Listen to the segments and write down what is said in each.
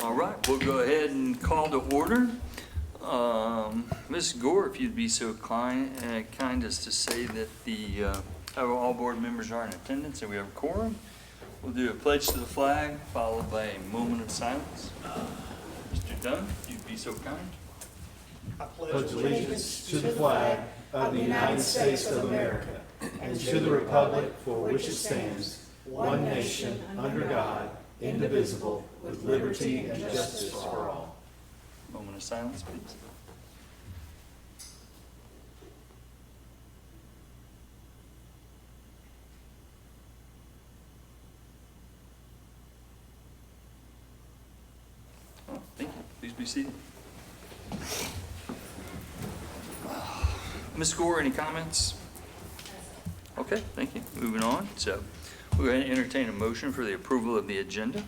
All right, we'll go ahead and call to order. Ms. Gore, if you'd be so kind as to say that all board members are in attendance and we have a quorum. We'll do a pledge to the flag followed by a moment of silence. Mr. Dunn, if you'd be so kind. I pledge allegiance to the flag of the United States of America and to the republic for which it stands, one nation, under God, indivisible, with liberty and justice for all. Moment of silence, please. Oh, thank you. Please be seated. Ms. Gore, any comments? Okay, thank you. Moving on. So we're going to entertain a motion for the approval of the agenda.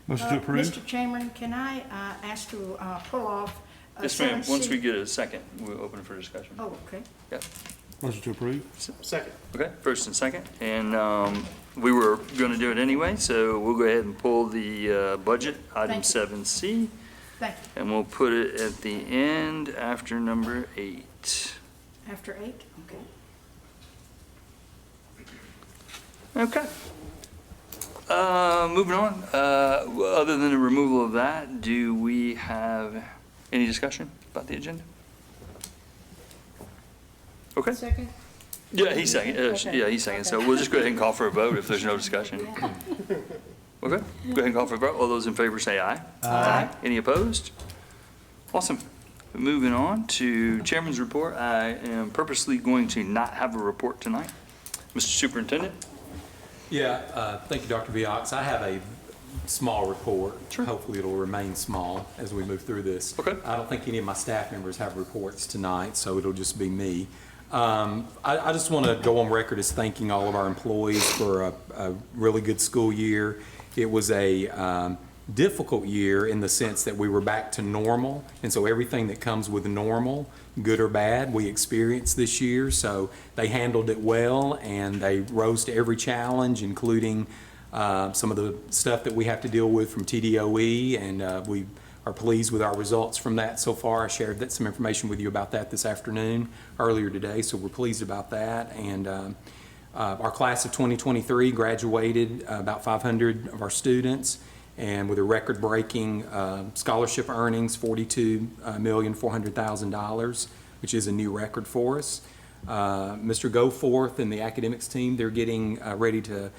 Motion to approve. Mr. Chairman, can I ask to pull off? Yes, ma'am. Once we get a second, we'll open for discussion. Oh, okay. Yep. Motion to approve. Second. Okay, first and second. And we were going to do it anyway, so we'll go ahead and pull the budget, item Thank you. 7C. Thank you. And we'll put it at the end after number 8. After 8? Okay. Okay. Moving on, other than the removal of that, do we have any discussion about the agenda? Okay. Second? Yeah, he's second. Okay. Yeah, he's second. So we'll just go ahead and call for a vote if there's no discussion. Okay, go ahead and call for a vote. All those in favor say aye. Aye. Any opposed? Awesome. Moving on to Chairman's report. I am purposely going to not have a report tonight. Mr. Superintendent? Yeah, thank you, Dr. Viox. I have a small report. Sure. Hopefully it'll remain small as we move through this. Okay. I don't think any of my staff members have reports tonight, so it'll just be me. I just want to go on record as thanking all of our employees for a really good school year. It was a difficult year in the sense that we were back to normal, and so everything that comes with normal, good or bad, we experienced this year. So they handled it well, and they rose to every challenge, including some of the stuff that we have to deal with from TDOE, and we are pleased with our results from that so far. I shared some information with you about that this afternoon, earlier today, so we're pleased about that. And our class of 2023 graduated about 500 of our students, and with a record-breaking scholarship earnings, $42,400,000, which is a new record for us. Mr. Goforth and the academics team, they're getting ready to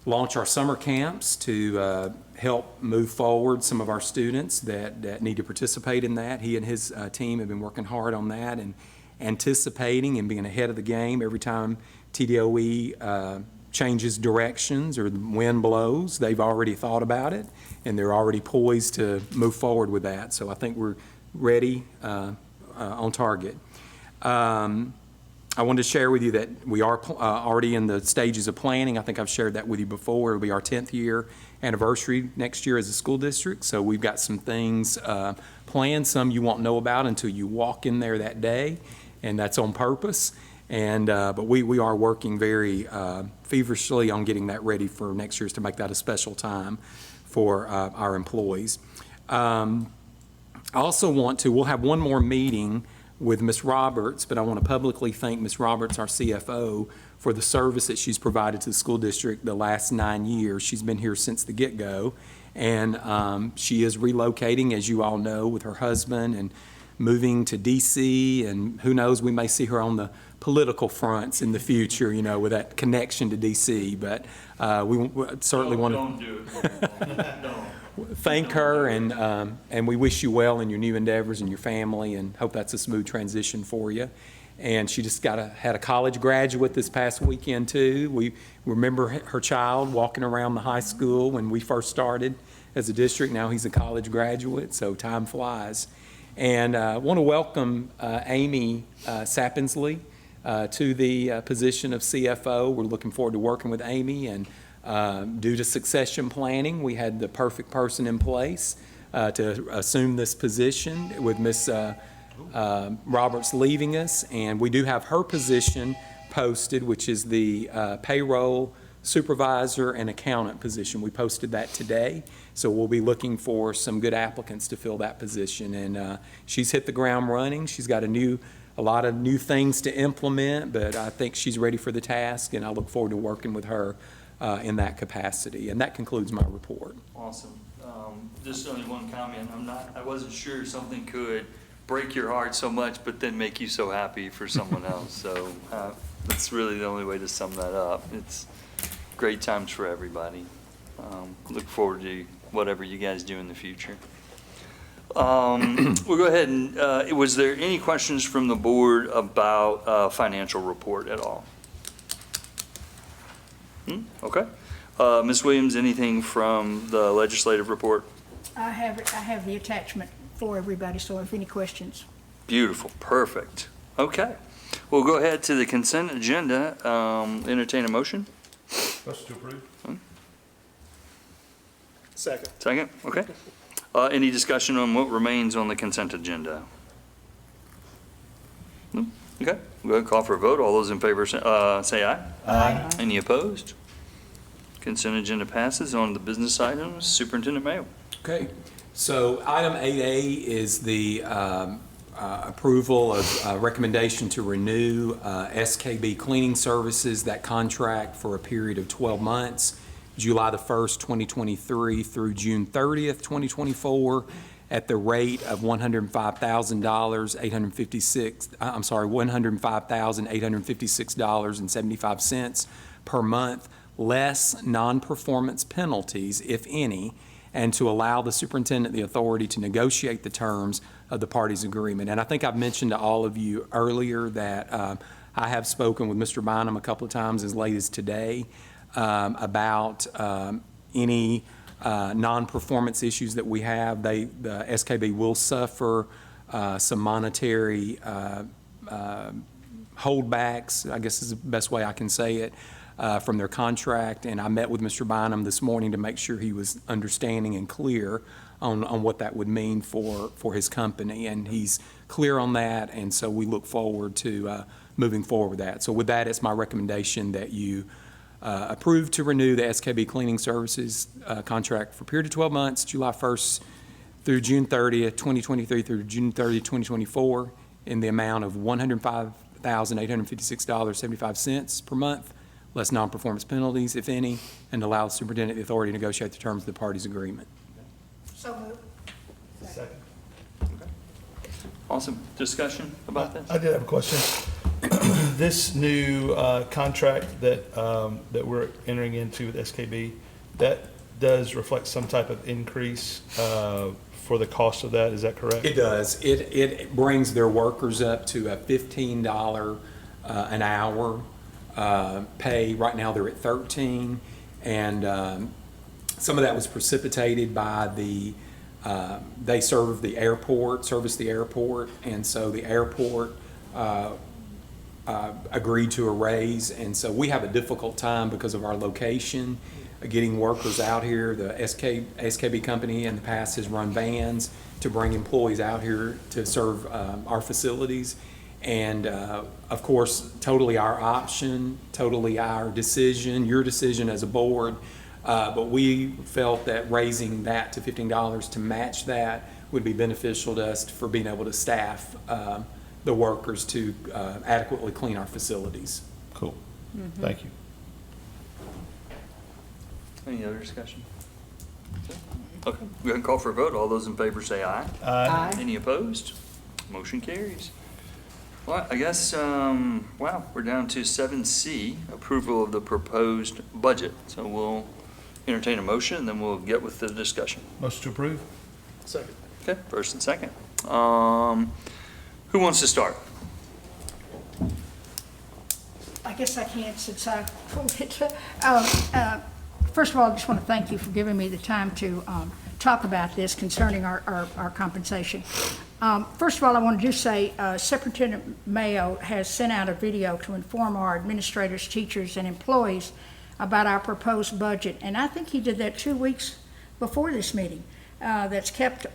launch our summer camps to help move forward some of our students that need to participate in that. He and his team have been working hard on that and anticipating and being ahead of the game every time TDOE changes directions or the wind blows. They've already thought about it, and they're already poised to move forward with that. So I think we're ready, on target. I wanted to share with you that we are already in the stages of planning. I think I've shared that with you before. It'll be our 10th year anniversary next year as a school district. So we've got some things planned. Some you won't know about until you walk in there that day, and that's on purpose. And but we are working very feverishly on getting that ready for next year's to make that a special time for our employees. I also we'll have one more meeting with Ms. Roberts, but I want to publicly thank Ms. Roberts, our CFO, for the service that she's provided to the school district the last 9 years. She's been here since the get-go, and she is relocating, as you all know, with her husband and moving to D.C., and who knows, we may see her on the political fronts in the future, you know, with that connection to D.C., but we certainly want to... Don't do it. Don't. Thank her, and we wish you well in your new endeavors and your family, and hope that's a smooth transition for you. And she just had a college graduate this past weekend too. We remember her child walking around the high school when we first started as a district. Now he's a college graduate, so time flies. And I want to welcome Amy Sappinsley to the position of CFO. We're looking forward to working with Amy, and due to succession planning, we had the perfect person in place to assume this position with Ms. Roberts leaving us. And we do have her position posted, which is the payroll supervisor and accountant position. We posted that today, so we'll be looking for some good applicants to fill that position. And she's hit the ground running. She's got a lot of new things to implement, but I think she's ready for the task, and I look forward to working with her in that capacity. And that concludes my report. Awesome. Just only one comment. I wasn't sure something could break your heart so much, but then make you so happy for someone else. So that's really the only way to sum that up. It's great times for everybody. Look forward to whatever you guys do in the future. We'll go ahead and, was there any questions from the board about financial report at all? Okay. Ms. Williams, anything from the legislative report? I have the attachment for everybody, so if any questions. Beautiful, perfect. Okay. We'll go ahead to the consent agenda. Entertain a motion? Motion to approve. Second. Second, okay. Any discussion on what remains on the consent agenda? No? Okay, we'll go ahead and call for a vote. All those in favor say aye. Aye. Any opposed? Consent agenda passes. On to the business items. Superintendent Mayo. Okay, so item 8A is the approval of recommendation to renew SKB Cleaning Services, that contract for a period of 12 months, July the 1st, 2023 through June 30th, 2024, at the rate of $105,856.75 per month, less non-performance penalties, if any, and to allow the superintendent the authority to negotiate the terms of the parties' agreement. And I think I've mentioned to all of you earlier that I have spoken with Mr. Bynum a couple of times as late as today about any non-performance issues that we have. The SKB will suffer some monetary holdbacks, I guess is the best way I can say it, from their contract. And I met with Mr. Bynum this morning to make sure he was understanding and clear on what that would mean for his company. And he's clear on that, and so we look forward to moving forward with that. So with that, it's my recommendation that you approve to renew the SKB Cleaning Services contract for a period of 12 months, July 1st through June 30th, 2023 through June 30th, 2024, in the amount of $105,856.75 per month, less non-performance penalties, if any, and allow the superintendent the authority to negotiate the terms of the parties' agreement. So moved. Second. Awesome. Discussion about this? I did have a question. This new contract that we're entering into with SKB, that does reflect some type of increase for the cost of that, is that correct? It does. It brings their workers up to a $15 an hour pay. Right now they're at 13, and some of that was precipitated by they service the airport, and so the airport agreed to a raise, and so we have a difficult time because of our location getting workers out here. The SKB company in the past has run vans to bring employees out here to serve our facilities. And of course, totally our option, totally our decision, your decision as a board. But we felt that raising that to $15 to match that would be beneficial to us for being able to staff the workers to adequately clean our facilities. Cool. Thank you. Any other discussion? Okay, go ahead and call for a vote. All those in favor say aye. Aye. Any opposed? Motion carries. Well, I guess, wow, we're down to 7C, approval of the proposed budget. So we'll entertain a motion, and then we'll get with the discussion. Motion to approve? Second. Okay, first and second. Who wants to start? I guess I can, since I pulled it. First of all, I just want to thank you for giving me the time to talk about this concerning our compensation. First of all, I want to just say Superintendent Mayo has sent out a video to inform our administrators, teachers, and employees about our proposed budget, and I think he did that 2 weeks before this meeting. That's kept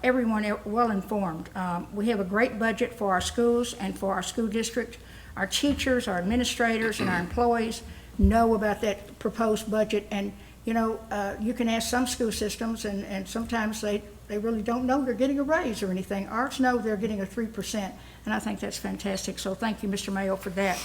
everyone well informed. We have a great budget for our schools and for our school district. Our teachers, our administrators, and our employees know about that proposed budget. And, you know, you can ask some school systems, and sometimes they really don't know they're getting a raise or anything. Ours know they're getting a 3%, and I think that's fantastic. So thank you, Mr. Mayo, for that.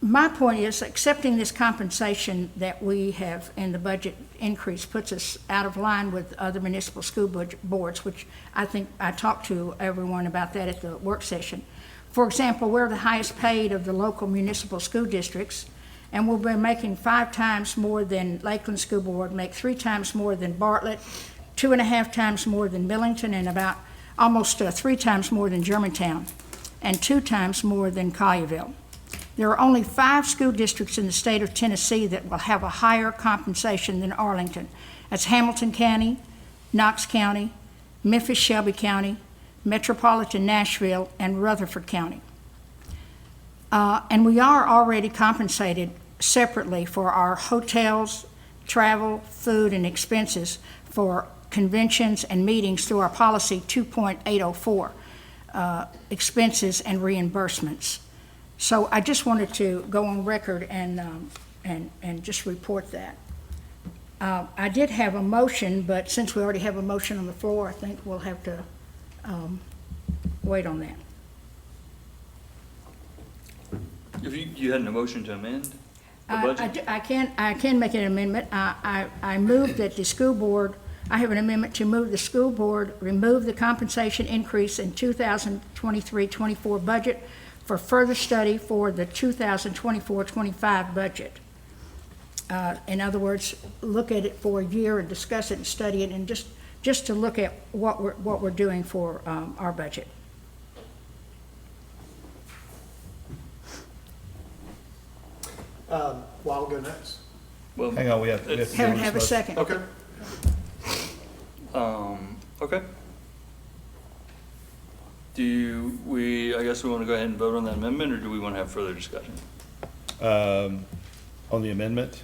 My point is, accepting this compensation that we have in the budget increase puts us out of line with other municipal school boards, which I think I talked to everyone about that at the work session. For example, we're the highest paid of the local municipal school districts, and we'll be making 5 times more than Lakeland School Board, make 3 times more than Bartlett, 2.5 times more than Millington, and about almost 3 times more than Germantown, and 2 times more than Collierville. There are only 5 school districts in the state of Tennessee that will have a higher compensation than Arlington. That's Hamilton County, Knox County, Memphis Shelby County, Metropolitan Nashville, and Rutherford County. And we are already compensated separately for our hotels, travel, food, and expenses for conventions and meetings through our policy 2.804, expenses and reimbursements. So I just wanted to go on record and just report that. I did have a motion, but since we already have a motion on the floor, I think we'll have to wait on that. If you had a motion to amend the budget? I can make an amendment. I move that the school board, I have an amendment to move the school board remove the compensation increase in 2023-24 budget for further study for the 2024-25 budget. In other words, look at it for a year and discuss it and study it, and just to look at what we're doing for our budget. Well, I'll go next. Well, Hang on, we have to do Haven't this have a motion. second. Okay. okay. I guess we want to go ahead and vote on that amendment, or do we want to have further discussion? On the amendment?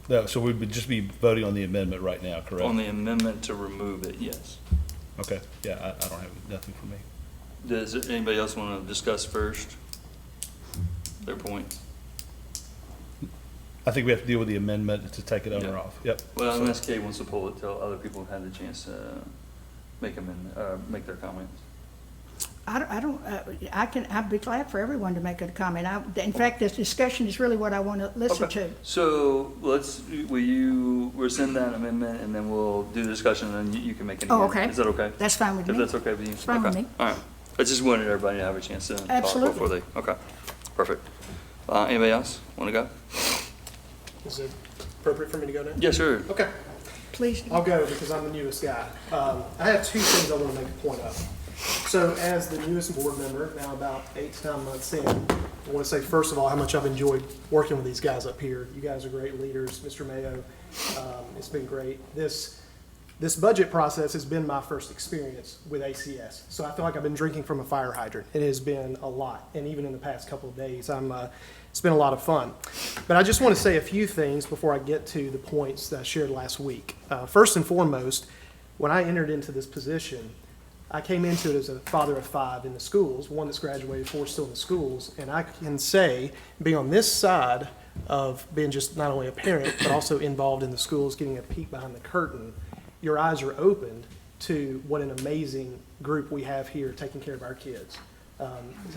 No, so we would just be voting on the amendment right now, correct? On the amendment to remove it, yes. Okay, yeah, I don't have, nothing for me. Does anybody else want to discuss first their point? I think we have to deal with the amendment to take it on or Yeah. off. Yep. Well, So- unless Kay wants to pull it till other people have the chance to make their comments. I'd be glad for everyone to make a comment. In fact, this discussion is really what I want to listen to. So will you rescind that amendment, and then we'll do the discussion, and then you can make it again? Oh, okay. Is that okay? That's fine with If me. that's okay with you? It's fine with Okay. me. All right. I just wanted everybody to have a chance to talk Absolutely. before they, okay, perfect. Anybody else want to go? Is it appropriate for me to go now? Yes, sir. Okay. Please. I'll go because I'm the newest guy. I have 2 things I want to make a point of. So as the newest board member, now about 8 to 9 months in, I want to say first of all how much I've enjoyed working with these guys up here. You guys are great leaders, Mr. Mayo. It's been great. This budget process has been my first experience with ACS. So I feel like I've been drinking from a fire hydrant. It has been a lot. And even in the past couple of days, it's been a lot of fun. But I just want to say a few things before I get to the points that I shared last week. First and foremost, when I entered into this position, I came into it as a father of 5 in the schools, one that's graduated, 4 still in the schools. And I can say, being on this side of being just not only a parent, but also involved in the schools, getting a peek behind the curtain, your eyes are opened to what an amazing group we have here taking care of our kids.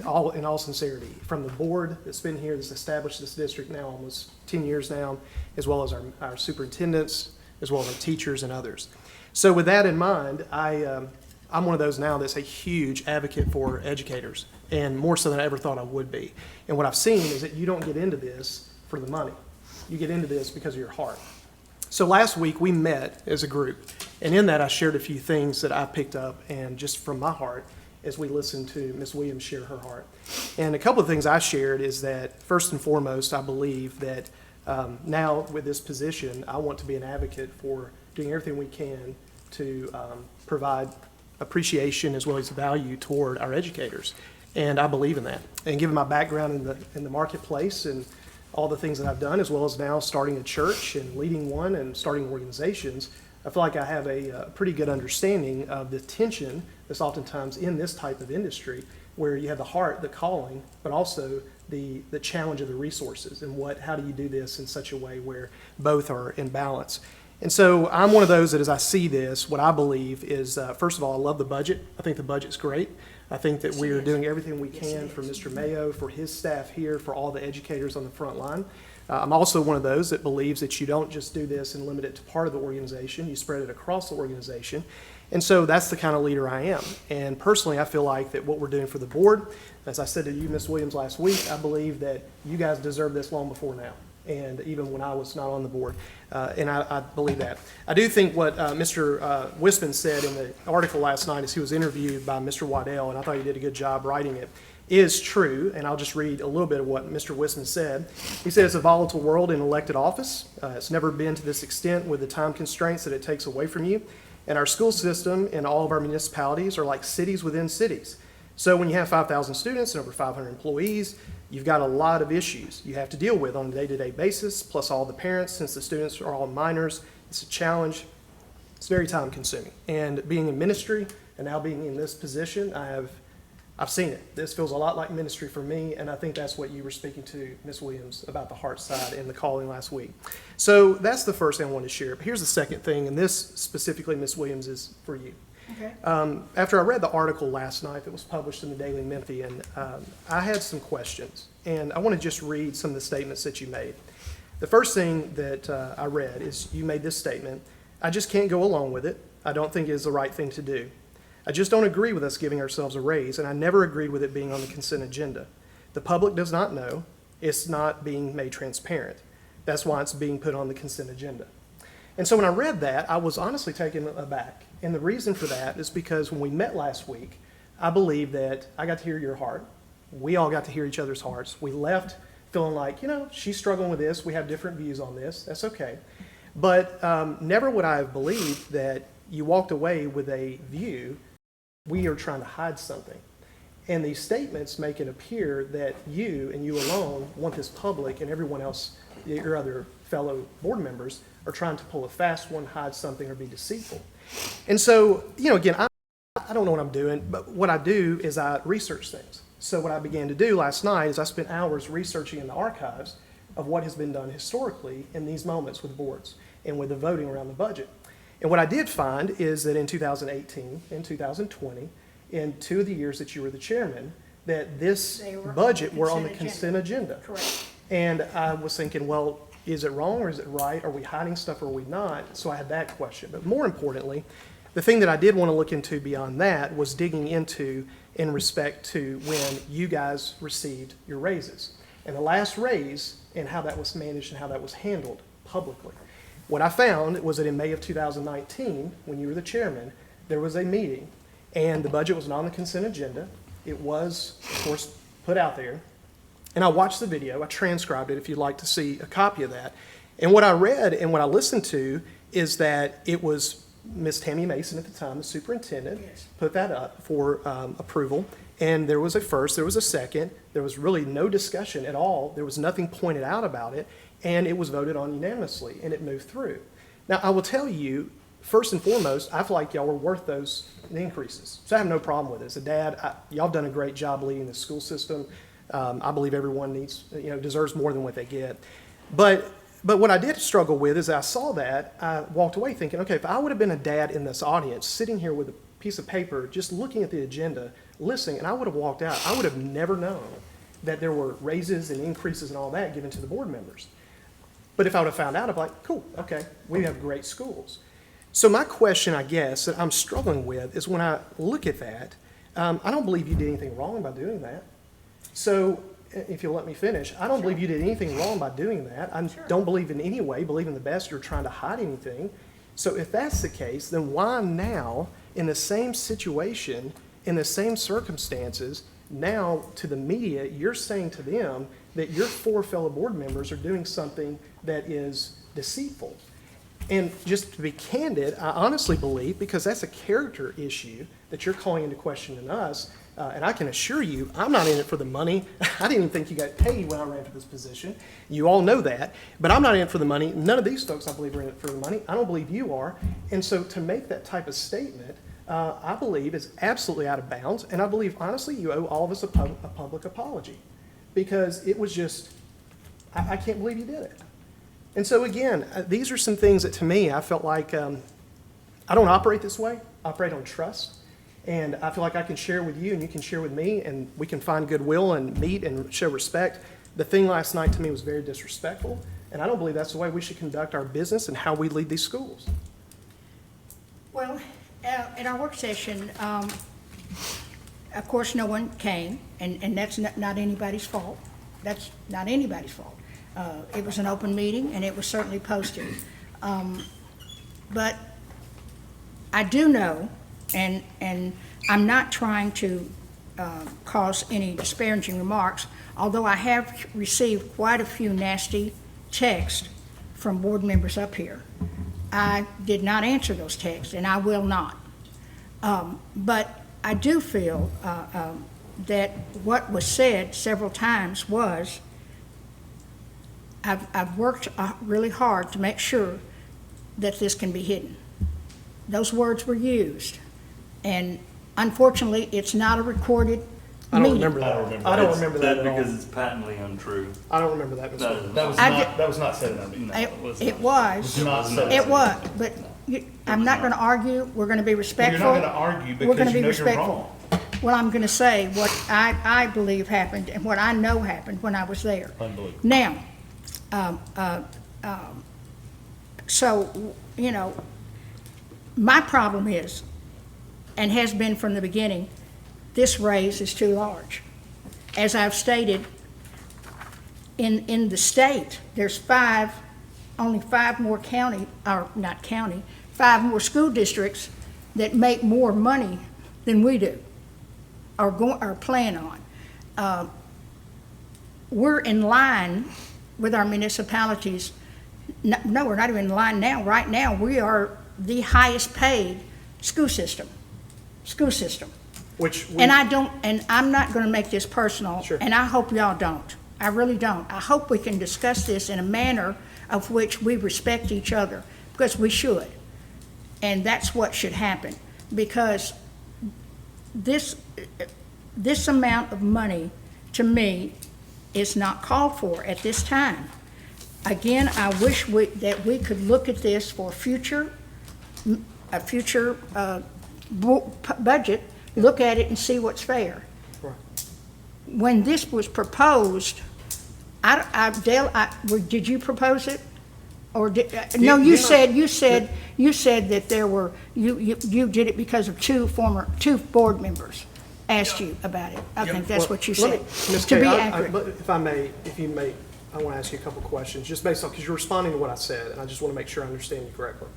In all sincerity, from the board that's been here, that's established this district now almost 10 years now, as well as our superintendents, as well as our teachers and others. So with that in mind, I'm one of those now that's a huge advocate for educators, and more so than I ever thought I would be. And what I've seen is that you don't get into this for the money. You get into this because of your heart. So last week we met as a group, and in that I shared a few things that I picked up and just from my heart as we listened to Ms. Williams share her heart. And a couple of things I shared is that first and foremost, I believe that now with this position, I want to be an advocate for doing everything we can to provide appreciation as well as value toward our educators. And I believe in that. And given my background in the marketplace and all the things that I've done, as well as now starting a church and leading one and starting organizations, I feel like I have a pretty good understanding of the tension that's oftentimes in this type of industry where you have the heart, the calling, but also the challenge of the resources and how do you do this in such a way where both are in balance. And so I'm one of those that as I see this, what I believe is, first of all, I love the budget. I think the budget's great. I think that we are doing everything we can for Mr. Mayo, for his staff here, for all the educators on the front line. I'm also one of those that believes that you don't just do this and limit it to part of the organization, you spread it across the organization. And so that's the kind of leader I am. And personally, I feel like that what we're doing for the board, as I said to you, Ms. Williams, last week, I believe that you guys deserve this long before now, and even when I was not on the board. And I believe that. I do think what Mr. Wisman said in the article last night as he was interviewed by Mr. Waddell, and I thought he did a good job writing it, is true. And I'll just read a little bit of what Mr. Wisman said. He said, it's a volatile world in elected office. It's never been to this extent with the time constraints that it takes away from you. And our school system and all of our municipalities are like cities within cities. So when you have 5,000 students and over 500 employees, you've got a lot of issues you have to deal with on a day-to-day basis, plus all the parents, since the students are all minors. It's a challenge. It's very time-consuming. And being in ministry and now being in this position, I've seen it. This feels a lot like ministry for me, and I think that's what you were speaking to, Ms. Williams, about the heart side and the calling last week. So that's the first thing I wanted to share. But here's the second thing, and this specifically, Ms. Williams, is for you. Okay. After I read the article last night that was published in the Daily Memphian, I had some questions, and I want to just read some of the statements that you made. The first thing that I read is you made this statement, I just can't go along with it. I don't think it is the right thing to do. I just don't agree with us giving ourselves a raise, and I never agreed with it being on the consent agenda. The public does not know. It's not being made transparent. That's why it's being put on the consent agenda. And so when I read that, I was honestly taken aback. And the reason for that is because when we met last week, I believe that I got to hear your heart. We all got to hear each other's hearts. We left feeling like, she's struggling with this. We have different views on this. That's okay. But never would I have believed that you walked away with a view we are trying to hide something. And these statements make it appear that you and you alone want this public and everyone else, your other fellow board members, are trying to pull a fast one, hide something, or be deceitful. And so, again, I don't know what I'm doing, but what I do is I research things. So what I began to do last night is I spent hours researching in the archives of what has been done historically in these moments with boards and with the voting around the budget. And what I did find is that in 2018 and 2020, in 2 of the years that you were the chairman, that this budget were on the consent agenda. Correct. And I was thinking, well, is it wrong or is it right? Are we hiding stuff or are we not? So I had that question. But more importantly, the thing that I did want to look into beyond that was digging into in respect to when you guys received your raises. And the last raise and how that was managed and how that was handled publicly. What I found was that in May of 2019, when you were the chairman, there was a meeting, and the budget was not on the consent agenda. It was, of course, put out there. And I watched the video. I transcribed it if you'd like to see a copy of that. And what I read and what I listened to is that it was Ms. Tammy Mason at the time, the superintendent, put that up for approval. And there was a first, there was a second. There was really no discussion at all. There was nothing pointed out about it. And it was voted on unanimously, and it moved through. Now, I will tell you, first and foremost, I feel like y'all were worth those increases. So I have no problem with it. As a dad, y'all have done a great job leading the school system. I believe everyone deserves more than what they get. But what I did struggle with is I saw that, I walked away thinking, okay, if I would have been a dad in this audience, sitting here with a piece of paper, just looking at the agenda, listening, and I would have walked out, I would have never known that there were raises and increases and all that given to the board members. But if I would have found out, I'd be like, cool, okay, we have great schools. So my question, I guess, that I'm struggling with is when I look at that, I don't believe you did anything wrong by doing that. So if you'll let me finish, I don't believe you did anything wrong by doing that. I don't believe in any way, believe in the best, you're trying to hide anything. So if that's the case, then why now, in the same situation, in the same circumstances, now to the media, you're saying to them that your 4 fellow board members are doing something that is deceitful. And just to be candid, I honestly believe, because that's a character issue that you're calling into question in us, and I can assure you, I'm not in it for the money. I didn't even think you got paid when I ran for this position. You all know that. But I'm not in it for the money. None of these folks, I believe, are in it for the money. I don't believe you are. And so to make that type of statement, I believe is absolutely out of bounds, and I believe, honestly, you owe all of us a public apology, because it was just, I can't believe you did it. And so again, these are some things that to me, I felt like, I don't operate this way, I operate on trust, and I feel like I can share with you and you can share with me, and we can find goodwill and meet and show respect. The thing last night to me was very disrespectful, and I don't believe that's the way we should conduct our business and how we lead these schools. Well, at our work session, of course, no one came, and that's not anybody's fault. That's not anybody's fault. It was an open meeting, and it was certainly posted. But I do know, and I'm not trying to cause any disparaging remarks, although I have received quite a few nasty texts from board members up here. I did not answer those texts, and I will not. But I do feel that what was said several times was, I've worked really hard to make sure that this can be hidden. Those words were used, and unfortunately, it's not a recorded I don't meeting. remember that. I don't remember I don't that. remember that at all. Because it's patently untrue. I don't remember that, Mr. No, Williams. That was not said in our meeting. It was. Not said. It was, but I'm not going to argue. We're going to be You're respectful. not gonna argue We're gonna because be you know you're respectful. wrong. Well, I'm going to say what I believe happened and what I know happened when I was there. Unbelievable. Now, so, you know, my problem is, and has been from the beginning, this raise is too large. As I've stated, in the state, there's only five more county, or not county, 5 more school districts that make more money than we do, or plan on. We're in line with our municipalities. No, we're not even in line now. Right now, we are the highest paid school system. Which we, And I'm not gonna make this personal. Sure. And I hope y'all don't. I really don't. I hope we can discuss this in a manner of which we respect each other, because we should. And that's what should happen, because this amount of money, to me, is not called for at this time. Again, I wish that we could look at this for a future budget, look at it and see what's fair. Right. When this was proposed, did you propose it? Or no, you said that there were, you did it because of two board members asked you about it. I think that's what you said. Ms. To Kay, be but accurate. if you may, I want to ask you a couple questions, just based on, because you're responding to what I said, and I just want to make sure I understand you correctly.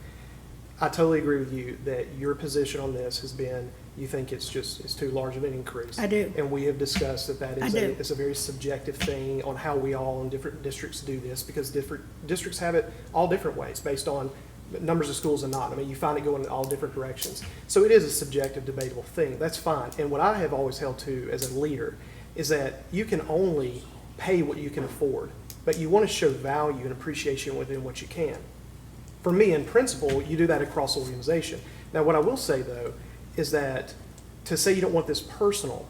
I totally agree with you that your position on this has been, you think it's too large of an increase. I do. And we have discussed that I do. is a very subjective thing on how we all in different districts do this, because different districts have it all different ways based on numbers of schools and not. I mean, you find it going in all different directions. So it is a subjective, debatable thing. That's fine. And what I have always held to as a leader is that you can only pay what you can afford, but you want to show value and appreciation within what you can. For me, in principle, you do that across the organization. Now, what I will say, though, is that to say you don't want this personal,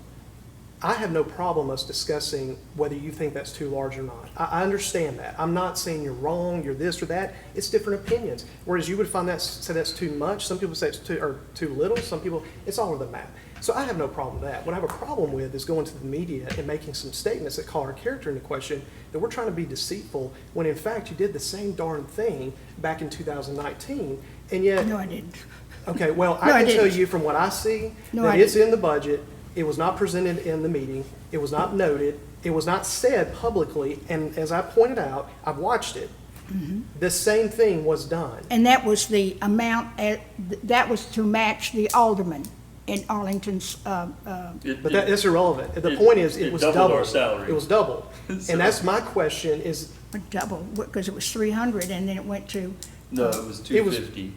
I have no problem us discussing whether you think that's too large or not. I understand that. I'm not saying you're wrong, you're this or that. It's different opinions. Whereas you would say that's too much. Some people say it's too little. Some people, it's all over the map. So I have no problem with that. What I have a problem with is going to the media and making some statements that call our character into question, that we're trying to be deceitful, when in fact you did the same darn thing back in 2019, and yet... No, I didn't. Okay, well, No, I I can tell didn't. you from what I see, No, that I it's didn't. in the budget, it was not presented in the meeting, it was not noted, it was not said publicly, and as I pointed out, I've watched it. Mm-hmm. The same thing was done. And that was the amount, that was to match the alderman in Arlington's, But that's irrelevant. The point is, it was doubled. doubled our salary. It was doubled. So- And that's my question is, double, because it was 300 and then it went to, No, it was It was- 250.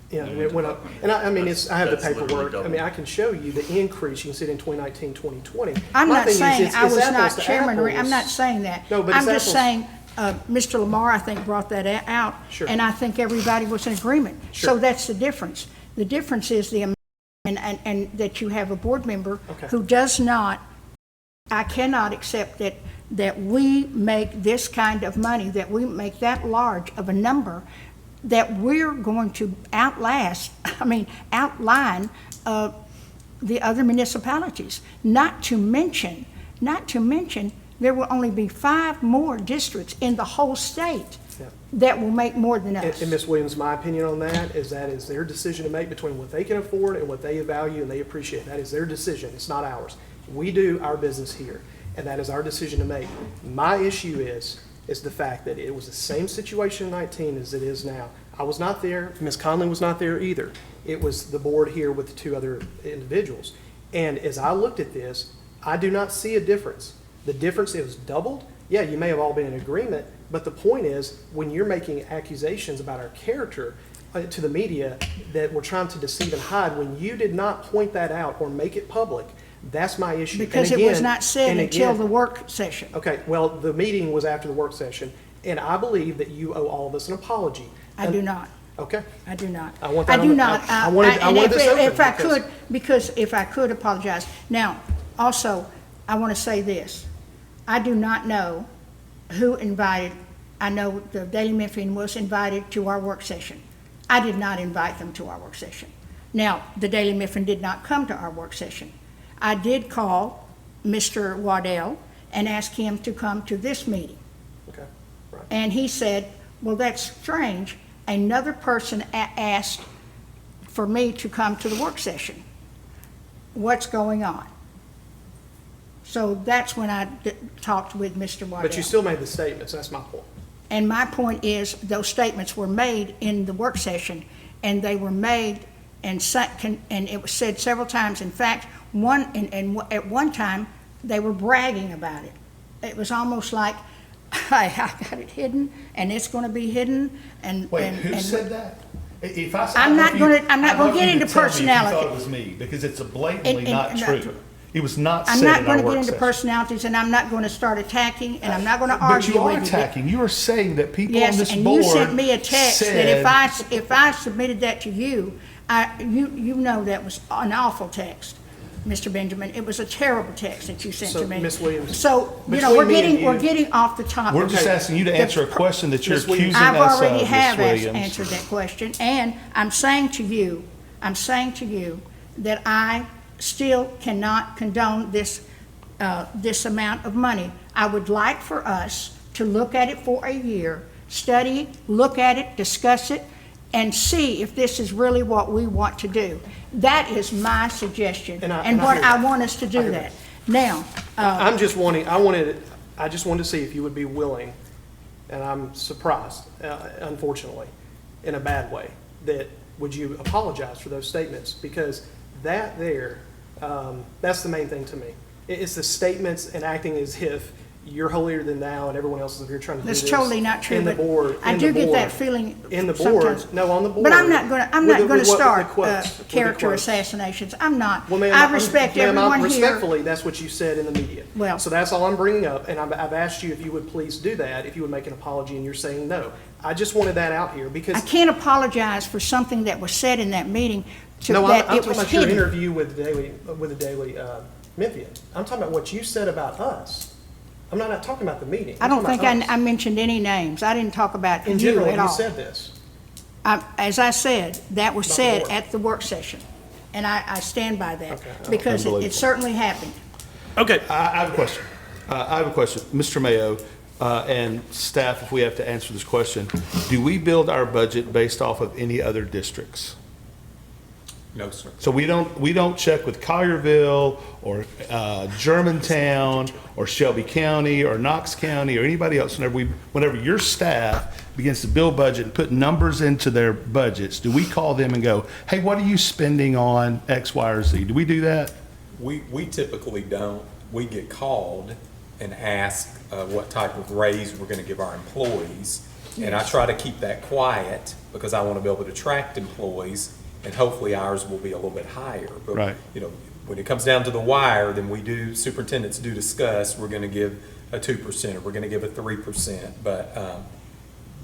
yeah, it went up. And I mean, I have the That's literally paperwork. I double. mean, I can show you the increase. You can see it in 2019, 2020. I'm My not thing is, saying it's I was apples not to chairman, I'm apples. not saying that. No, but I'm it's just apples. saying, Mr. Lamar, I think, brought that out. Sure. And I think everybody was in agreement. Sure. So that's the difference. The difference is the amount and that you have a board member Okay. who does not, I cannot accept that we make this kind of money, that we make that large of a number, that we're going to outline the other municipalities. Not to mention, there will only be 5 more districts in the whole state Yeah. that will make more than us. And Ms. Williams, my opinion on that is their decision to make between what they can afford and what they value and they appreciate. That is their decision. It's not ours. We do our business here, and that is our decision to make. My issue is the fact that it was the same situation in 19 as it is now. I was not there. Ms. Conley was not there either. It was the board here with the 2 other individuals. And as I looked at this, I do not see a difference. The difference is doubled. Yeah, you may have all been in agreement, but the point is, when you're making accusations about our character to the media that we're trying to deceive and hide, when you did not point that out or make it public, that's my issue. Because And it was again- not said and until again- the work session. Okay, well, the meeting was after the work session, and I believe that you owe all of us an apology. I do not. Okay. I do not. I want that I on do the- not. I wanted And this open if I because- could, because if I could apologize. Now, also, I want to say this. I do not know who invited, I know the Daily Memphian was invited to our work session. I did not invite them to our work session. Now, the Daily Memphian did not come to our work session. I did call Mr. Waddell and ask him to come to this meeting. Okay, right. And he said, well, that's strange. Another person asked for me to come to the work session. What's going on? So that's when I talked with Mr. Waddell. But you still made the statements, that's my point. And my point is, those statements were made in the work session, and they were made, and it was said several times. In fact, at one time, they were bragging about it. It was almost like, I got it hidden, and it's going to be hidden, and. Wait, and- who and- said that? If I, I'm not gonna- I'm not gonna get into Tell me if personality. you thought it was me, because it's blatantly And- not and- true. It was not I'm said not in going our to get work into session. personalities, and I'm not going to start attacking, and I'm not going to But argue you with are you. attacking. You are saying that people on Yes, this and board you sent me a text that said- if I submitted that to you, you know that was an awful text, Mr. Benjamin. It was a terrible text that you sent So, to me. Ms. Williams, So, between we're me and we're you- getting off the topic. We're just asking you to answer a question that you're Ms. Williams- accusing I've us of, already Ms. have Williams. answered that question, and I'm saying to you that I still cannot condone this amount of money. I would like for us to look at it for a year, study it, look at it, discuss it, and see if this is really what we want to do. That is my suggestion, And I and hear what I that. want us to I do hear that. Now, I just wanted to see if you would be willing, and I'm surprised, unfortunately, in a bad way, that would you apologize for those statements? Because that's the main thing to me. It's the statements and acting as if you're holier than thou and everyone else is up here trying to do that's this. totally not true, In the but board. I in do the get board. that feeling In the sometimes. board, no, on the board. But I'm not With gonna the start quotes, with the character quotes. assassinations. I'm not. Well, ma'am, I respect ma'am, everyone here. Respectfully, that's what you said in the media. Well- So that's all I'm bringing up, and I've asked you if you would please do that, if you would make an apology, and you're saying no. I just wanted that out here because. I can't apologize for something that was said in that meeting No, that I'm it talking was about your hidden. interview with the Daily Memphian. I'm talking about what you said about us. I'm not talking about the meeting. I I'm don't talking think about us. I mentioned any names. I didn't talk about In you general, at you all. said this. As I said, that was About the said board. at the work session, and I stand by that, Okay. because it Unbelievable. certainly happened. Okay. I have a question. Mr. Mayo, and staff, if we have to answer this question, do we build our budget based off of any other districts? No, sir. So we don't check with Collierville or Germantown or Shelby County or Knox County or anybody else. Whenever your staff begins to build budget and put numbers into their budgets, do we call them and go, hey, what are you spending on X, Y, or Z? Do we do that? We typically don't. We get called and ask what type of raise we're going to give our employees. And I try to keep that quiet because I want to be able to attract employees, and hopefully ours will be a little bit higher. But, Right. when it comes down to the wire, then superintendents do discuss, we're going to give a 2% or we're going to give a 3%. But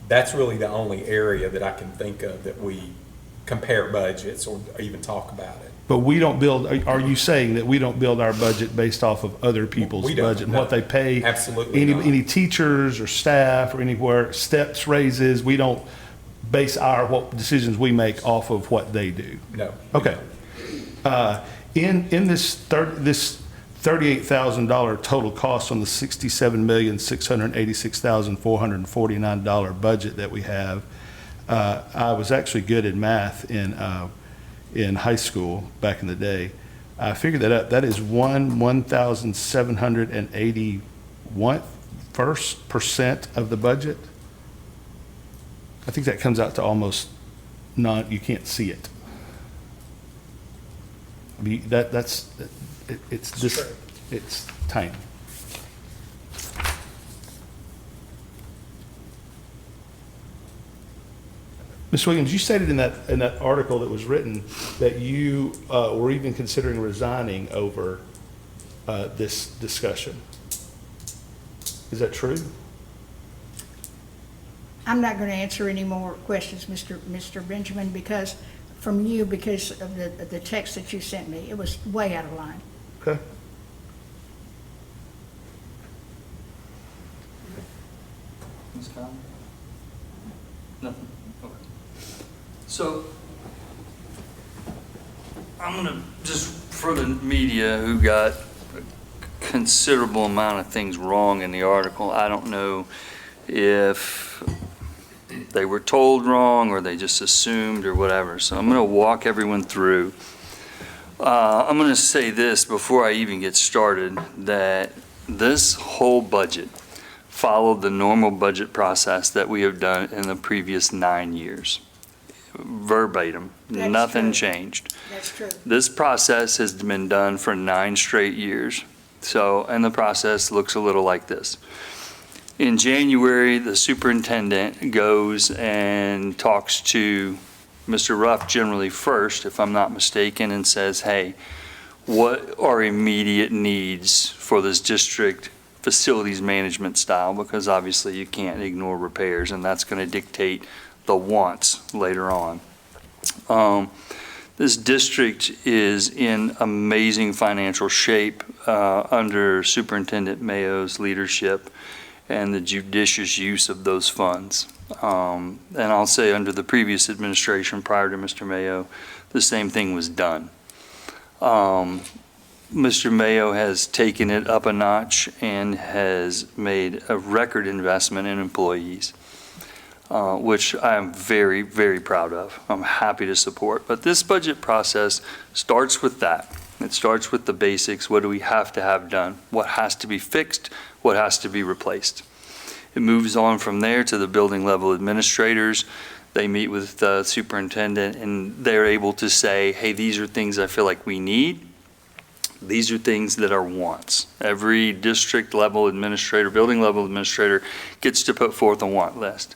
that's really the only area that I can think of that we compare budgets or even talk about it. But we don't build, are you saying that we don't build our budget based off of other people's We don't, budget? And no. what they pay? Absolutely not. Any teachers or staff or anywhere, steps, raises, we don't base what decisions we make off of what they do? No. Okay. In this $38,000 total cost on the $67,686,449 budget that we have, I was actually good at math in high school back in the day. I figured that out. That is 1,781% of the budget. I think that comes out to almost you can't see it. I mean, it's tiny. Ms. Williams, you stated in that article that was written that you were even considering resigning over this discussion. Is that true? I'm not going to answer any more questions, Mr. Benjamin, because of the text that you sent me. It was way out of line. Okay. Ms. Conley? Nothing? Okay. So, I'm gonna, just for the media who got a considerable amount of things wrong in the article, I don't know if they were told wrong or they just assumed or whatever. So I'm gonna walk everyone through. I'm gonna say this before I even get started, that this whole budget followed the normal budget process that we have done in the previous 9 years. Verbatim, That's nothing true. changed. That's true. This process has been done for 9 straight years. So, and the process looks a little like this. In January, the superintendent goes and talks to Mr. Ruff generally first, if I'm not mistaken, and says, hey, what are immediate needs for this district facilities management style? Because obviously you can't ignore repairs, and that's going to dictate the wants later on. This district is in amazing financial shape under Superintendent Mayo's leadership and the judicious use of those funds. And I'll say under the previous administration prior to Mr. Mayo, the same thing was done. Mr. Mayo has taken it up a notch and has made a record investment in employees, which I am very, very proud of. I'm happy to support. But this budget process starts with that. It starts with the basics. What do we have to have done? What has to be fixed? What has to be replaced? It moves on from there to the building level administrators. They meet with the superintendent and they're able to say, hey, these are things I feel like we need. These are things that are wants. Every district level administrator, building level administrator gets to put forth a want list.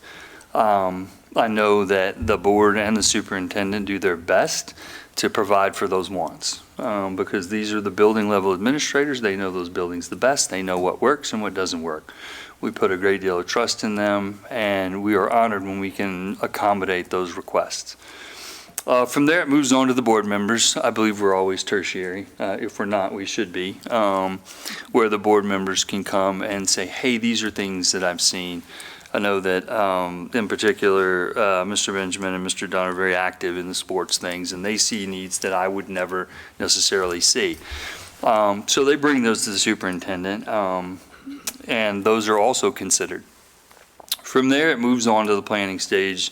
I know that the board and the superintendent do their best to provide for those wants because these are the building level administrators. They know those buildings the best. They know what works and what doesn't work. We put a great deal of trust in them, and we are honored when we can accommodate those requests. From there, it moves on to the board members. I believe we're always tertiary. If we're not, we should be, where the board members can come and say, hey, these are things that I've seen. I know that, in particular, Mr. Benjamin and Mr. Dunn are very active in the sports things, and they see needs that I would never necessarily see. So they bring those to the superintendent, and those are also considered. From there, it moves on to the planning stage.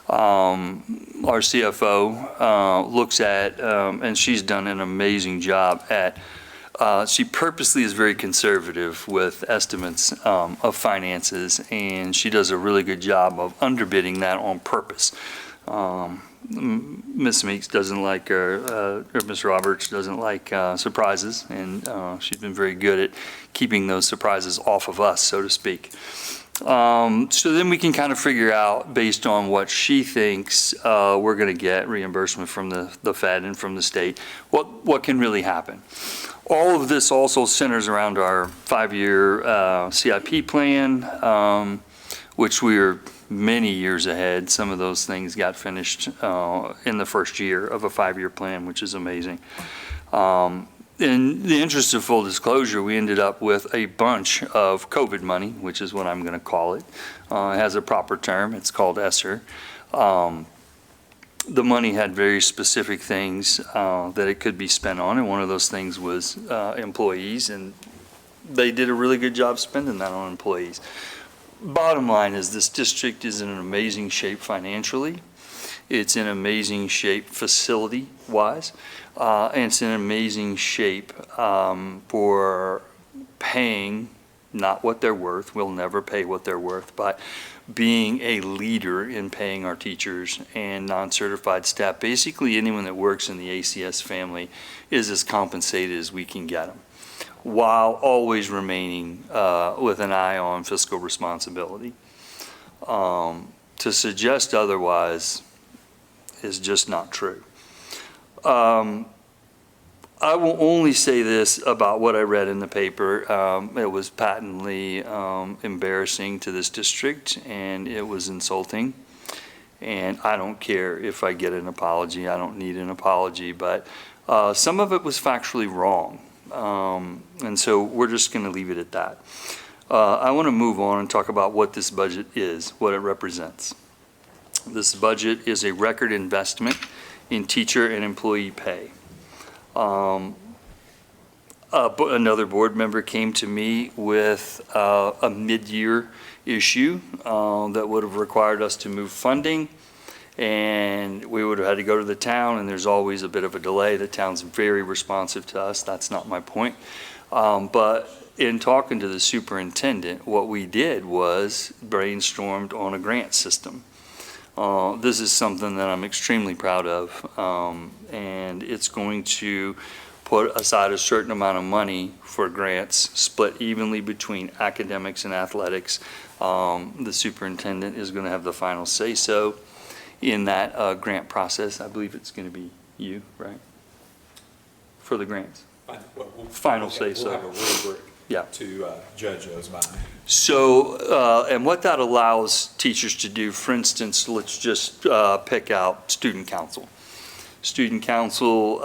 Our CFO looks at, and she's done an amazing job at, she purposely is very conservative with estimates of finances, and she does a really good job of underbidding that on purpose. Ms. Meeks doesn't like, or Ms. Roberts doesn't like surprises, and she's been very good at keeping those surprises off of us, so to speak. So then we can kind of figure out, based on what she thinks we're going to get reimbursement from the Fed and from the state, what can really happen. All of this also centers around our 5-year CIP plan, which we are many years ahead. Some of those things got finished in the first year of a 5-year plan, which is amazing. In the interest of full disclosure, we ended up with a bunch of COVID money, which is what I'm going to call it. It has a proper term. It's called ESSER. The money had very specific things that it could be spent on, and one of those things was employees, and they did a really good job spending that on employees. Bottom line is this district is in an amazing shape financially. It's in amazing shape facility-wise, and it's in amazing shape for paying not what they're worth. We'll never pay what they're worth, but being a leader in paying our teachers and non-certified staff. Basically, anyone that works in the ACS family is as compensated as we can get them, while always remaining with an eye on fiscal responsibility. To suggest otherwise is just not true. I will only say this about what I read in the paper. It was patently embarrassing to this district, and it was insulting. And I don't care if I get an apology. I don't need an apology, but some of it was factually wrong. And so we're just going to leave it at that. I want to move on and talk about what this budget is, what it represents. This budget is a record investment in teacher and employee pay. Another board member came to me with a mid-year issue that would have required us to move funding, and we would have had to go to the town, and there's always a bit of a delay. The town's very responsive to us. That's not my point. But in talking to the superintendent, what we did was brainstormed on a grant system. This is something that I'm extremely proud of, and it's going to put aside a certain amount of money for grants split evenly between academics and athletics. The superintendent is going to have the final say-so in that grant process. I believe it's going to be you, right? For the grants. Final say-so. We'll have a rubric Yeah. to judge those by. So, and what that allows teachers to do, for instance, let's just pick out student council. Student council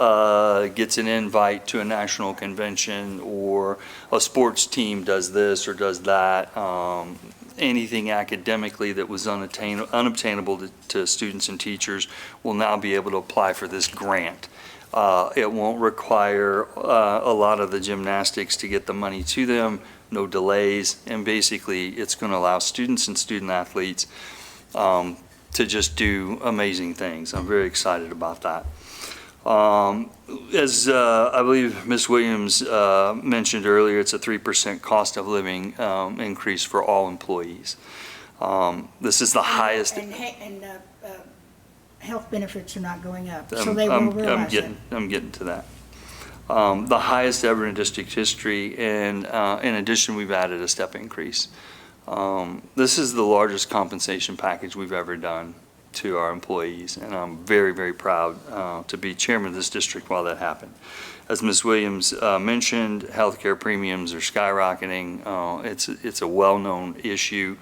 gets an invite to a national convention, or a sports team does this or does that. Anything academically that was unobtainable to students and teachers will now be able to apply for this grant. It won't require a lot of the gymnastics to get the money to them, no delays, and basically it's going to allow students and student athletes to just do amazing things. I'm very excited about that. As I believe Ms. Williams mentioned earlier, it's a 3% cost of living increase for all employees. This is the highest. And health benefits are not going up, so they will realize it. I'm getting to that. The highest ever in district history, and in addition, we've added a step increase. This is the largest compensation package we've ever done to our employees, and I'm very, very proud to be chairman of this district while that happened. As Ms. Williams mentioned, healthcare premiums are skyrocketing. It's a well-known issue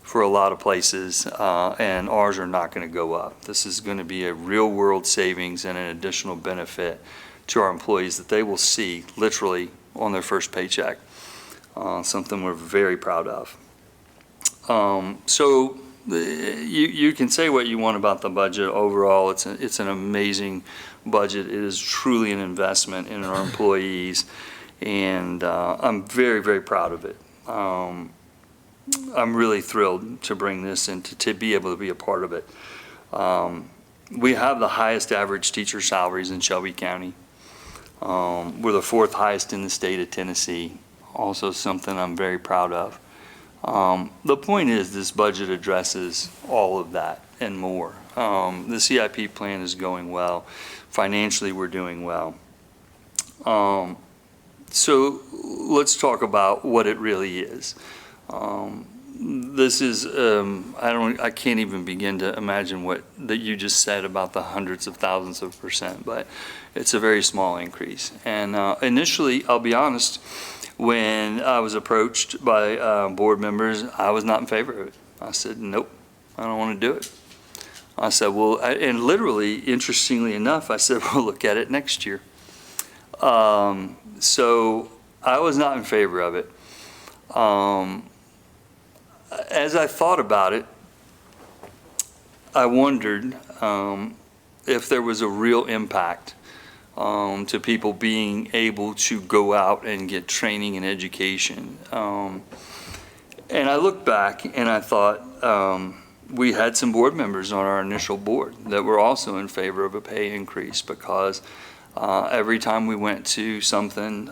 for a lot of places, and ours are not going to go up. This is going to be a real-world savings and an additional benefit to our employees that they will see literally on their first paycheck, something we're very proud of. So you can say what you want about the budget. Overall, it's an amazing budget. It is truly an investment in our employees, and I'm very, very proud of it. I'm really thrilled to bring this and to be able to be a part of it. We have the highest average teacher salaries in Shelby County. We're the 4th highest in the state of Tennessee, also something I'm very proud of. The point is, this budget addresses all of that and more. The CIP plan is going well. Financially, we're doing well. So let's talk about what it really is. This is, I can't even begin to imagine what that you just said about the hundreds of thousands of %, but it's a very small increase. And initially, I'll be honest, when I was approached by board members, I was not in favor of it. I said, nope, I don't want to do it. I said, well, and literally, interestingly enough, I said, we'll look at it next year. So I was not in favor of it. As I thought about it, I wondered if there was a real impact to people being able to go out and get training and education. And I looked back and I thought we had some board members on our initial board that were also in favor of a pay increase, because every time we went to something,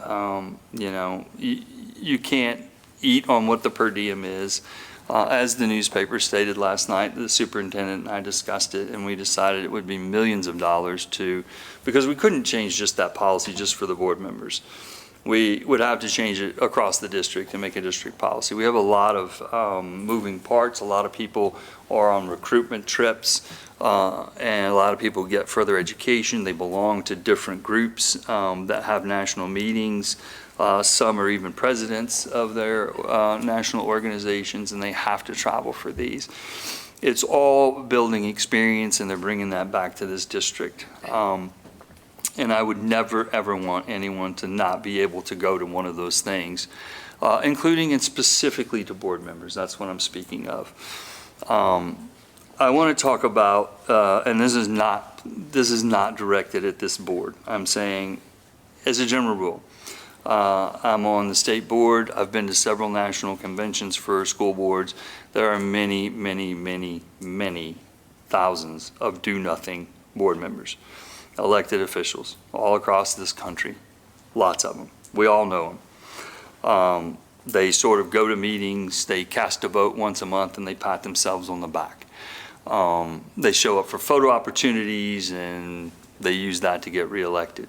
you can't eat on what the per diem is. As the newspaper stated last night, the superintendent and I discussed it, and we decided it would be millions of dollars because we couldn't change just that policy just for the board members. We would have to change it across the district and make a district policy. We have a lot of moving parts. A lot of people are on recruitment trips, and a lot of people get further education. They belong to different groups that have national meetings. Some are even presidents of their national organizations, and they have to travel for these. It's all building experience, and they're bringing that back to this district. And I would never, ever want anyone to not be able to go to one of those things, including and specifically to board members. That's what I'm speaking of. I want to talk about, and this is not directed at this board. I'm saying, as a general rule, I'm on the state board. I've been to several national conventions for school boards. There are many, many, many, many thousands of do-nothing board members, elected officials all across this country, lots of them. We all know them. They sort of go to meetings, they cast a vote once a month, and they pat themselves on the back. They show up for photo opportunities, and they use that to get reelected.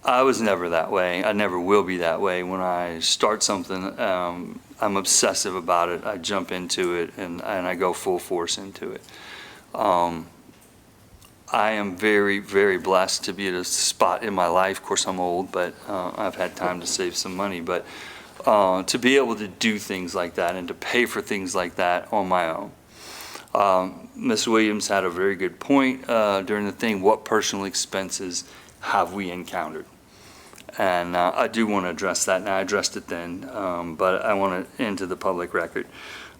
I was never that way. I never will be that way. When I start something, I'm obsessive about it. I jump into it, and I go full force into it. I am very, very blessed to be at a spot in my life. Of course, I'm old, but I've had time to save some money. But to be able to do things like that and to pay for things like that on my own. Ms. Williams had a very good point during the thing. What personal expenses have we encountered? And I do want to address that. Now, I addressed it then, but I want to into the public record.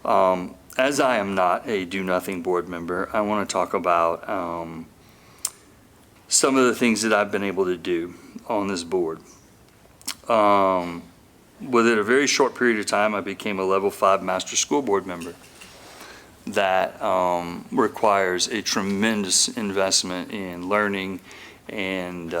As I am not a do-nothing board member, I want to talk about some of the things that I've been able to do on this board. Within a very short period of time, I became a level 5 master school board member. That requires a tremendous investment in learning and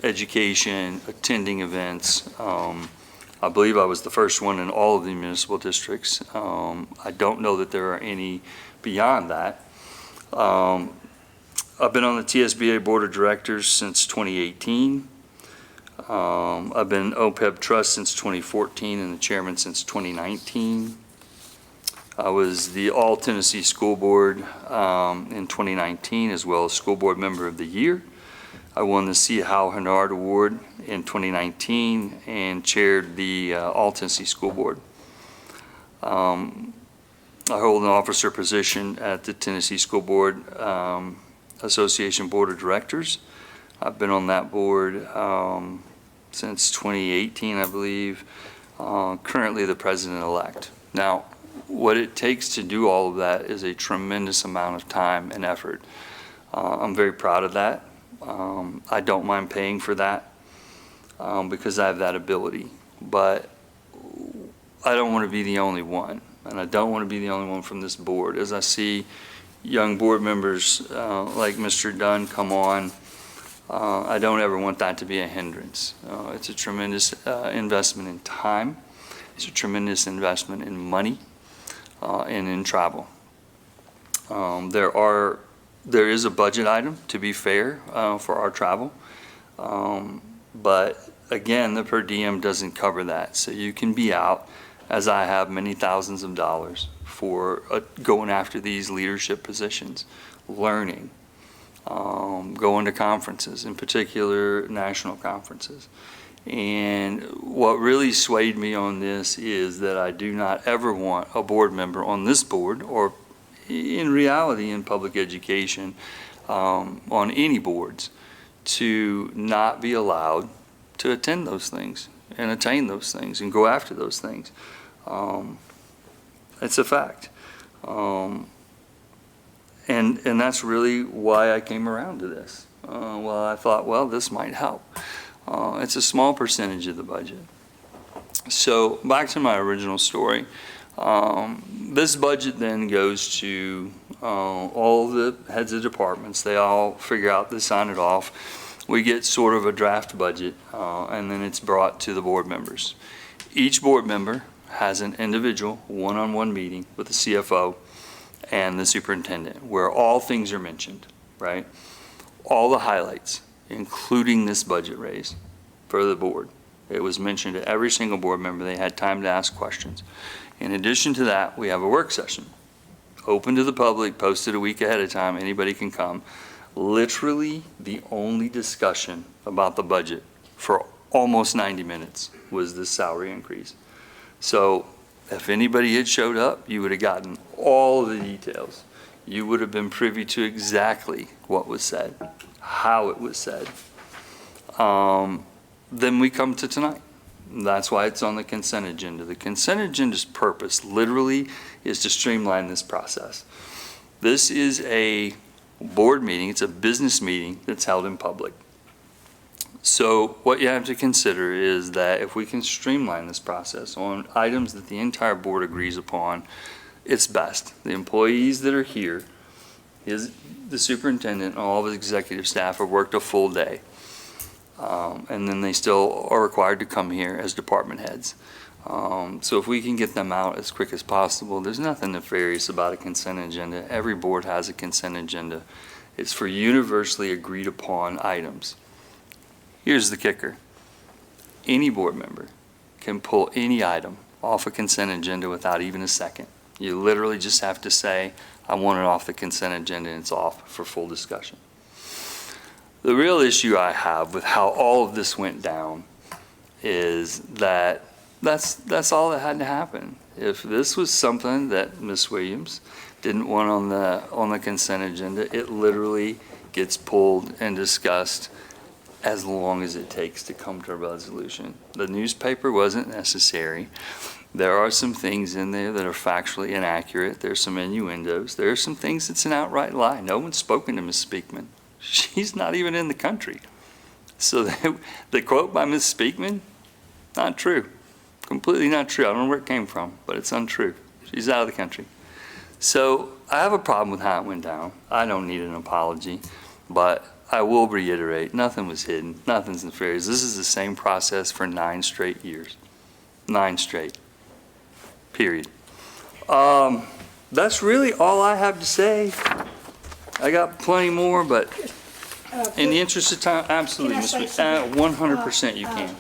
education, attending events. I believe I was the first one in all of the municipal districts. I don't know that there are any beyond that. I've been on the TSBA Board of Directors since 2018. I've been OPEB Trust since 2014 and the chairman since 2019. I was the All Tennessee School Board in 2019, as well as School Board Member of the Year. I won the C. Howell Hennard Award in 2019 and chaired the All Tennessee School Board. I hold an officer position at the Tennessee School Board Association Board of Directors. I've been on that board since 2018, I believe. Currently the president-elect. Now, what it takes to do all of that is a tremendous amount of time and effort. I'm very proud of that. I don't mind paying for that because I have that ability. But I don't want to be the only one, and I don't want to be the only one from this board. As I see young board members like Mr. Dunn come on, I don't ever want that to be a hindrance. It's a tremendous investment in time. It's a tremendous investment in money and in travel. There is a budget item, to be fair, for our travel. But again, the per diem doesn't cover that. So you can be out, as I have, many thousands of dollars for going after these leadership positions, learning, going to conferences, in particular national conferences. And what really swayed me on this is that I do not ever want a board member on this board, or in reality in public education, on any boards, to not be allowed to attend those things and attain those things and go after those things. It's a fact. And that's really why I came around to this. Well, I thought, well, this might help. It's a small percentage of the budget. So back to my original story. This budget then goes to all the heads of departments. They all figure out, they sign it off. We get sort of a draft budget, and then it's brought to the board members. Each board member has an individual one-on-one meeting with the CFO and the superintendent, where all things are mentioned, right? All the highlights, including this budget raise for the board. It was mentioned to every single board member. They had time to ask questions. In addition to that, we have a work session, open to the public, posted a week ahead of time. Anybody can come. Literally, the only discussion about the budget for almost 90 minutes was the salary increase. So if anybody had showed up, you would have gotten all of the details. You would have been privy to exactly what was said, how it was said. Then we come to tonight. That's why it's on the consent agenda. The consent agenda's purpose literally is to streamline this process. This is a board meeting, it's a business meeting that's held in public. So what you have to consider is that if we can streamline this process on items that the entire board agrees upon, it's best. The employees that are here, the superintendent and all of his executive staff have worked a full day. And then they still are required to come here as department heads. So if we can get them out as quick as possible, there's nothing nefarious about a consent agenda. Every board has a consent agenda. It's for universally agreed upon items. Here's the kicker. Any board member can pull any item off a consent agenda without even a second. You literally just have to say, I want it off the consent agenda, and it's off for full discussion. The real issue I have with how all of this went down is that that's all that had to happen. If this was something that Ms. Williams didn't want on the consent agenda, it literally gets pulled and discussed as long as it takes to come to a resolution. The newspaper wasn't necessary. There are some things in there that are factually inaccurate. There's some innuendos. There are some things that's an outright lie. No one's spoken to Ms. Speakman. She's not even in the country. So the quote by Ms. Speakman, not true. Completely not true. I don't know where it came from, but it's untrue. She's out of the country. So I have a problem with how it went down. I don't need an apology, but I will reiterate, nothing was hidden, nothing's nefarious. This is the same process for 9 straight years. 9 straight. Period. That's really all I have to say. I got plenty more, but in the interest of time, absolutely, Can I Ms. say something? 100% you can.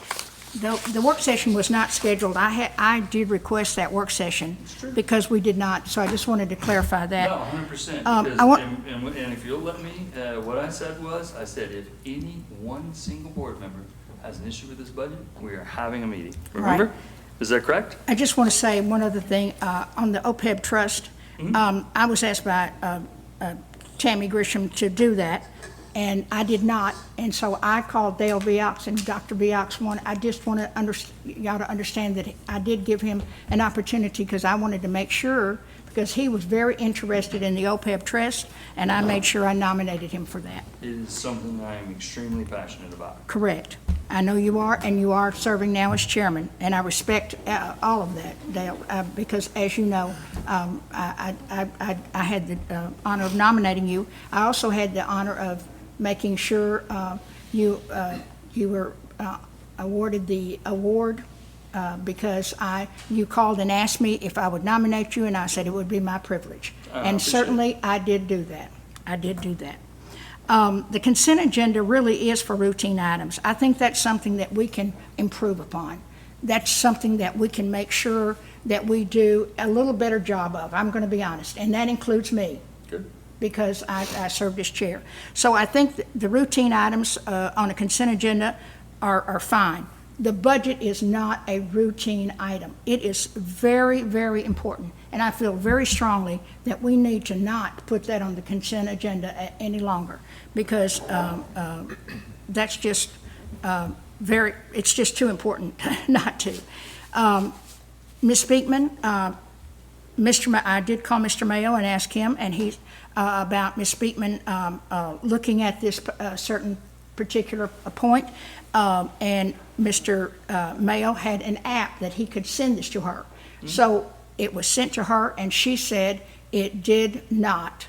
The work session was not scheduled. I did request that work session because we did not, so I just wanted to clarify that. No, 100%. I Because, want- and if you'll let me, what I said was, I said if any one single board member has an issue with this budget, we are having a meeting. Remember? Is that correct? I just want to say one other thing, on the OPEB trust. I was asked by Tammy Grisham to do that, and I did not, and so I called Dale Viox, and Dr. Viox I just want y'all to understand that I did give him an opportunity because I wanted to make sure, because he was very interested in the OPEB trust, and I made sure I nominated him for that. It is something I am extremely passionate about. Correct. I know you are, and you are serving now as chairman, and I respect all of that, Dale, because as you know, I had the honor of nominating you. I also had the honor of making sure you were awarded the award because you called and asked me if I would nominate you, and I said it would be my privilege. And certainly, I did do that. I did do that. The consent agenda really is for routine items. I think that's something that we can improve upon. That's something that we can make sure that we do a little better job of. I'm going to be honest, and that includes me. Good. Because I served as chair. So I think the routine items on a consent agenda are fine. the budget is not a routine item. It is very, very important, and I feel very strongly that we need to not put that on the consent agenda any longer, because that's just it's just too important not to. Ms. Speakman, I did call Mr. Mayo and ask him, and he's about Ms. Speakman looking at this certain particular point, and Mr. Mayo had an app that he could send this to her. So it was sent to her, and she said it did not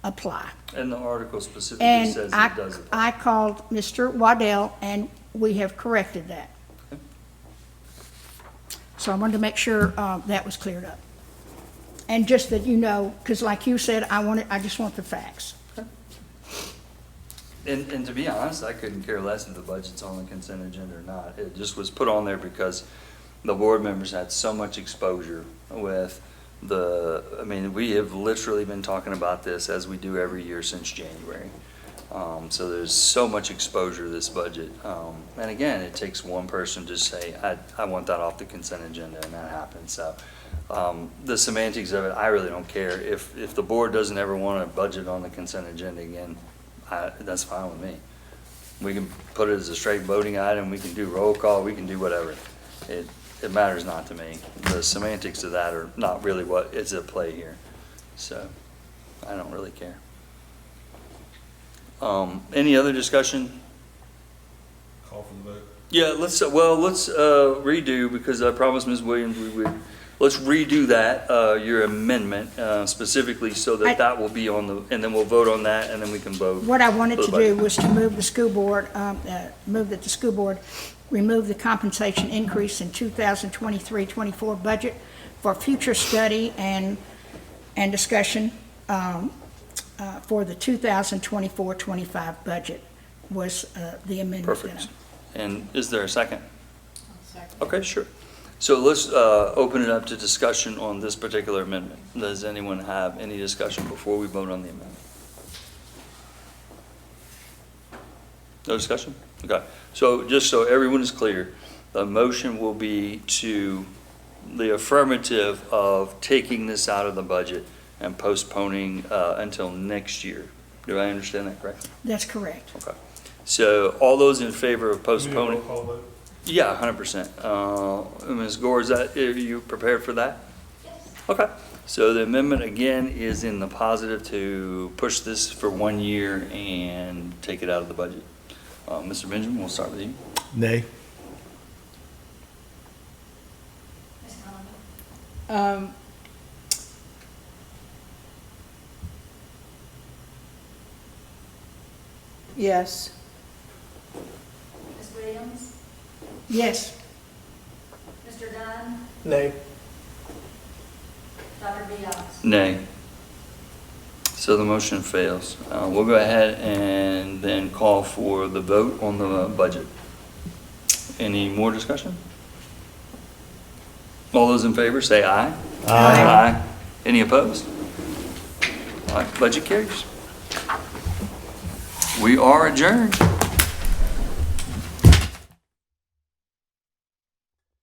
apply. And the article specifically And says it does apply. I called Mr. Waddell, and we have corrected that. So I wanted to make sure that was cleared up. And just that you know, because like you said, I just want the facts. And to be honest, I couldn't care less if the budget's on the consent agenda or not. It just was put on there because the board members had so much exposure with I mean, we have literally been talking about this as we do every year since January. So there's so much exposure to this budget. And again, it takes one person to say, I want that off the consent agenda, and that happens. So the semantics of it, I really don't care. If the board doesn't ever want a budget on the consent agenda again, that's fine with me. We can put it as a straight voting item, we can do roll call, we can do whatever. It matters not to me. The semantics of that are not really what is at play here. So I don't really care. Any other discussion? Call for the vote. Yeah, let's redo, because I promised Ms. Williams we would, let's redo that, your amendment, specifically so that that will be on the, and then we'll vote on that, and then we can vote. What I wanted for to the do budget. was to move the school board, move that the school board remove the compensation increase in 2023-24 budget for future study and discussion for the 2024-25 budget was the amendment. Perfect. And is there a second? Okay, sure. So let's open it up to discussion on this particular amendment. Does anyone have any discussion before we vote on the amendment? No discussion? Okay. So just so everyone is clear, the motion will be to the affirmative of taking this out of the budget and postponing until next year. Do I understand that correctly? That's correct. Okay. So all those in favor of postponing? Roll call vote? Yeah, 100%. Ms. Gore, are you prepared for that? Yes. Okay. So the amendment again is in the positive to push this for 1 year and take it out of the budget. Mr. Benjamin, we'll start with you. Nay. Yes. Ms. Williams? Yes. Mr. Dunn? Nay. Dr. Diaz? Nay. So the motion fails. We'll go ahead and then call for the vote on the budget. Any more discussion? All those in favor say aye. Aye. Any opposed? All right, budget carries. We are adjourned.